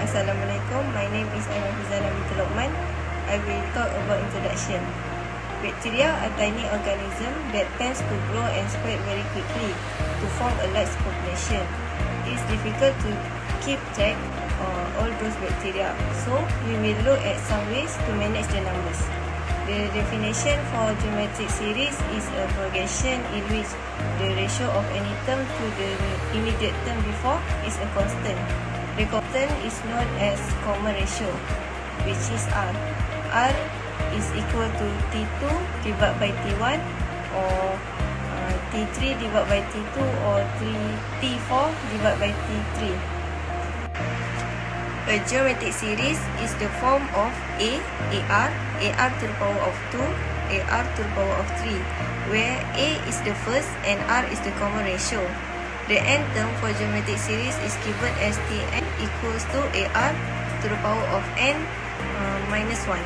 Assalamualaikum, my name is Lokman. I will talk about introduction. Bacteria are tiny organisms that tends to grow and spread very quickly to form a large population. It is difficult to keep track of all those bacteria, so we will look at some ways to manage the numbers. The definition for geometric series is a progression in which the ratio of any term to the immediate term before is a constant. The constant is known as common ratio, which is R. R is equal to T2 divided by T1 or T3 divided by T2 or T4 divided by T3. A geometric series is the form of AR to the power of 2, AR to the power of 3, where A is the first and R is the common ratio. The n term for geometric series is given as Tn equals to AR to the power of n minus 1.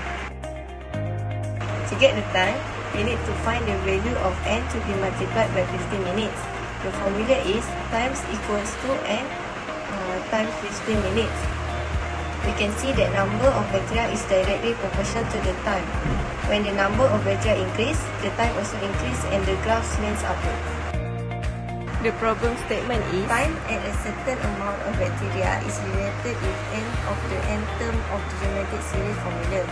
To get the time, we need to find the value of n to be multiplied by 15 minutes. The formula is times equals to n times 15 minutes. We can see that number of bacteria is directly proportional to the time. When the number of bacteria increase, the time also increase and the graph slants upward. The problem statement is time at a certain amount of bacteria is related with n of the n term of the geometric series formula.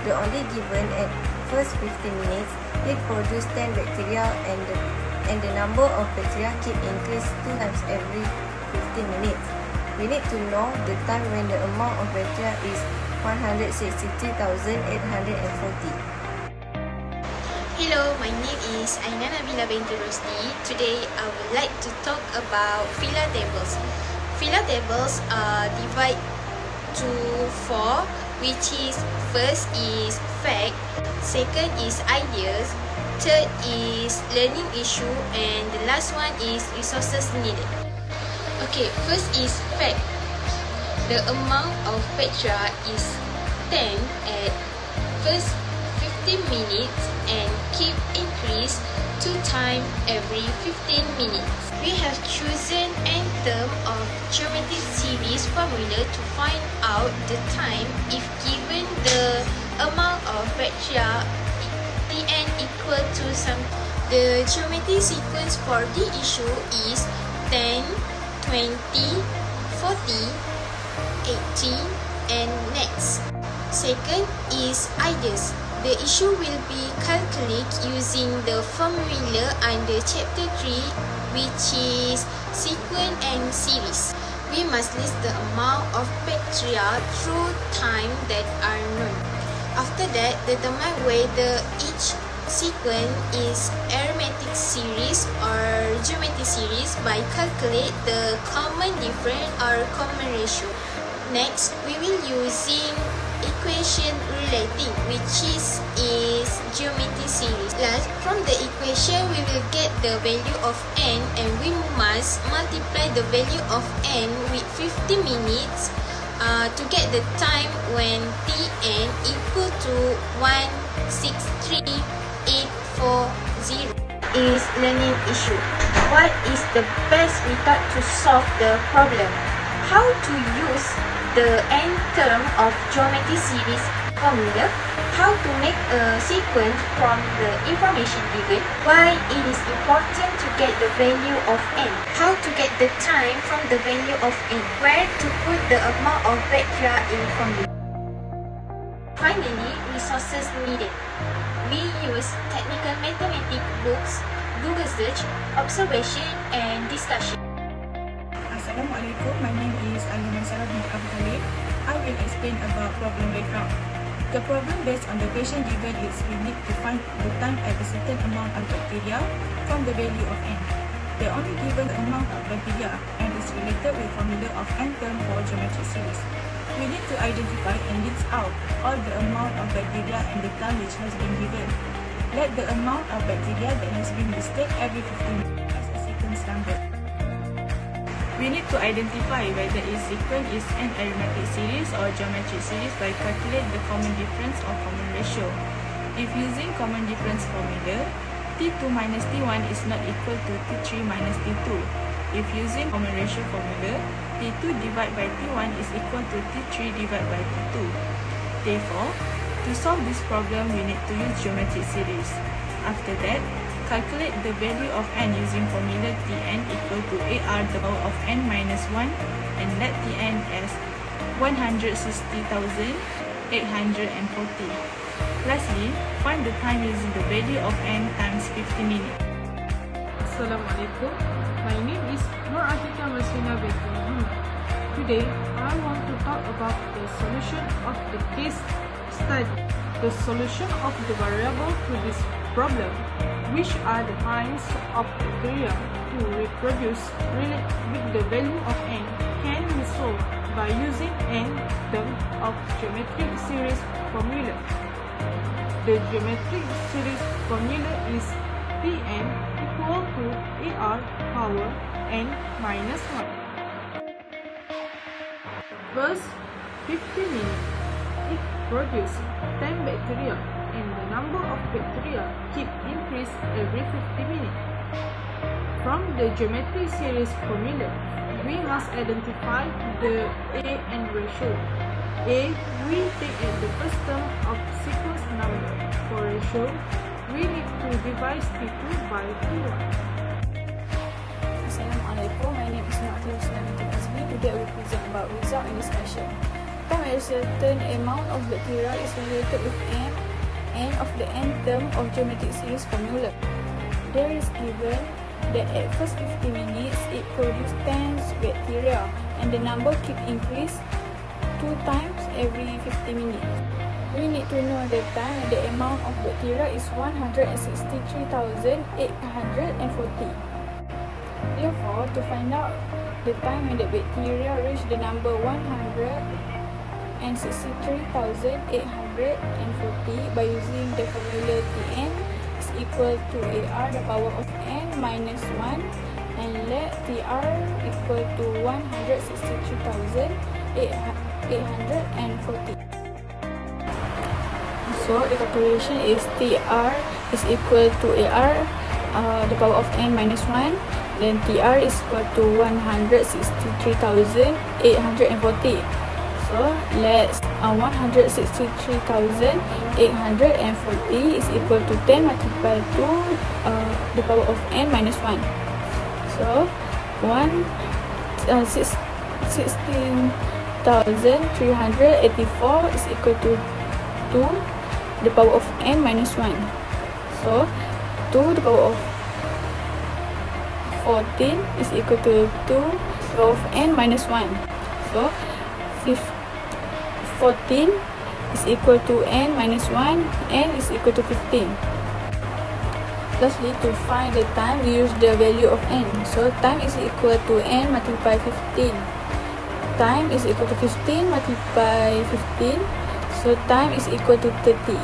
The only given at first 15 minutes, it produce 10 bacteria and the number of bacteria keep increase 2 times every 15 minutes. We need to know the time when the amount of bacteria is 163,840. Hello, my name is Aina Nabila binti Rosdi. Today, I would like to talk about phyla tables. Phyla tables are divided to 4, which is first is fact, second is ideas, third is learning issue, and the last one is resources needed. Okay, first is fact. The amount of bacteria is 10 at first 15 minutes and keep increase 2 times every 15 minutes. We have chosen n term of geometric series formula to find out the time if given the amount of bacteria Tn equal to some. The geometric sequence for the issue is 10, 20, 40, 80, and next. Second is ideas. The issue will be calculated using the formula under chapter 3, which is sequence and series. We must list the amount of bacteria through time that are known. After that, determine whether each sequence is arithmetic series or geometric series by calculate the common difference or common ratio. Next, we will using equation relating, which is geometric series. Last, from the equation we will get the value of n and we must multiply the value of n with 50 minutes to get the time when Tn equal to 163,840. Is learning issue. What is the best method to solve the problem? How to use the n term of geometry series formula? How to make a sequence from the information given? Why it is important to get the value of n? How to get the time from the value of n? Where to put the amount of bacteria in formula? Finally, resources needed. We use technical mathematics books, Google search, observation, and discussion. Assalamualaikum, my name is I will explain about problem background. The problem based on the question given is we need to find the time at a certain amount of bacteria from the value of n. The only given amount of bacteria and is related with formula of n term for geometric series. We need to identify and list out all the amount of bacteria and the time which has been given. Let the amount of bacteria that has been listed every 15 minutes as a sequence number. We need to identify whether its sequence is an arithmetic series or geometric series by calculate the common difference or common ratio. If using common difference formula, T2 minus T1 is not equal to T3 minus T2. if using common ratio formula, T2 divided by T1 is equal to T3 divided by T2. Therefore, to solve this problem, we need to use geometric series. After that, calculate the value of n using formula Tn equal to AR to the power of n minus 1 and let Tn as 160,840. Lastly, find the time using the value of n times 50 minutes. Assalamualaikum. My name is Nur Atika Masina Binti Muhammad. Today, I want to talk about the solution of the case study. The solution of the variable to this problem, which are the times of bacteria to reproduce relate with the value of n, can be solved by using n term of geometric series formula. The geometric series formula is Tn equal to AR power n minus 1. First, 50 minutes. It produces 10 bacteria and the number of bacteria keep increase every 50 minutes. From the geometric series formula, we must identify the A-N ratio. A, we take as the first term of sequence number. For ratio, we need to divide T2 by T1. Assalamualaikum, my name is Geometrik. Today I will present about result and discussion. Time at a certain amount of bacteria is related with n of the n term of geometric series formula. There is given that at first 50 minutes it produces 10 bacteria and the number keep increase 2 times every 50 minutes. We need to know the time and the amount of bacteria is 163,840. Therefore, to find out the time when the bacteria reach the number 163,840 by using the formula Tn is equal to AR the power of n minus 1 and let Tr equal to 163,840. So the calculation is Tr is equal to AR the power of n minus 1. Then Tr is equal to 163,840. So let's 163,840 is equal to 10 multiplied to the power of n minus 1. So 16,384 is equal to 2 the power of n minus 1. So 2 the power of 14 is equal to 2 of n minus 1. So 14 is equal to n minus 1, n is equal to 15. Lastly, to find the time, we use the value of n. So time is equal to n multiplied 15. Time is equal to 15 multiplied 15. So time is equal to 30.